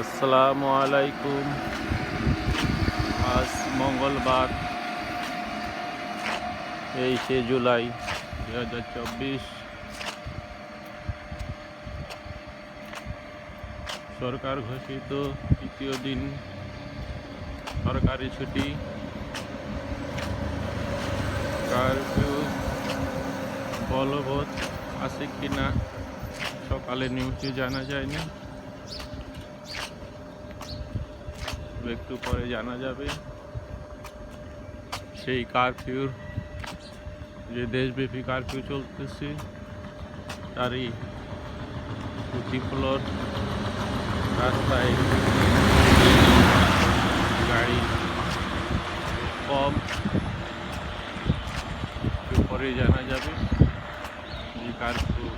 আসসালামু আলাইকুম। আজ মঙ্গলবার 23শে জুলাই 2024। সরকার ঘোষিত তৃতীয় দিন সরকারি ছুটি। কারফিউ বলবৎ আছে কিনা সকালে নিউজে জানা যায়নি, একটু পরে জানা যাবে। সেই কারফিউর যে দেশব্যাপী কারফিউ চলতেছে তারই প্রতিফলন রাস্তায় গাড়ি কম, একটু পরে জানা যাবে যে কারফিউ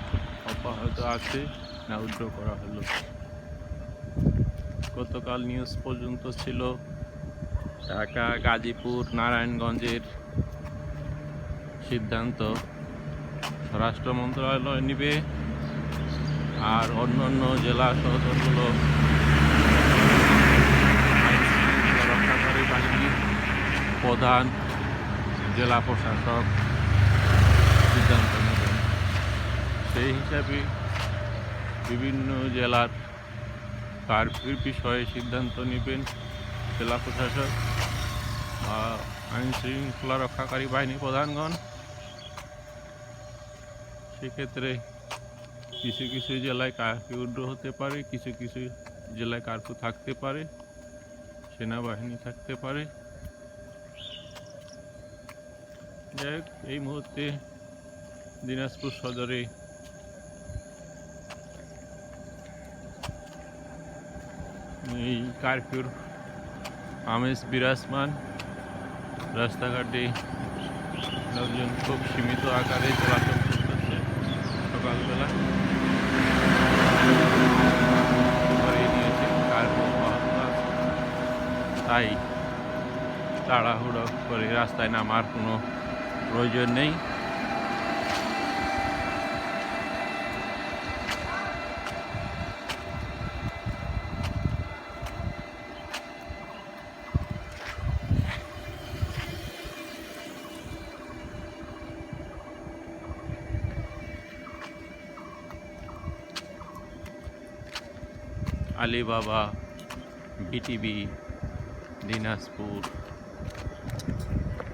অব্যাহত আছে না উদ্র করা হলো। গতকাল নিউজ পর্যন্ত ছিল ঢাকা, গাজীপুর, নারায়ণগঞ্জের সিদ্ধান্ত স্বরাষ্ট্র মন্ত্রণালয় নিবে, আর অন্যান্য জেলা শহরগুলো রক্ষাকারী বাহিনীর প্রধান, জেলা প্রশাসক সিদ্ধান্ত নেবেন। সেই হিসাবে বিভিন্ন জেলার কারফিউর বিষয়ে সিদ্ধান্ত নেবেন জেলা প্রশাসক বা আইন শৃঙ্খলা রক্ষাকারী বাহিনী প্রধানগণ। সেক্ষেত্রে কিছু কিছু জেলায় কারফিউ উড্র হতে পারে, কিছু কিছু জেলায় কারফিউ থাকতে পারে, সেনাবাহিনী থাকতে পারে। যাই হোক, এই মুহূর্তে দিনাজপুর সদরে এই কারফিউর আমেজ বিরাজমান। রাস্তাঘাটে লোকজন খুব সীমিত আকারে চলাচল করতেছে সকালবেলা। তাই তাড়াহুড়ো করে রাস্তায় নামার কোনো প্রয়োজন নেই। Alibaba, BTV, Dinajpur.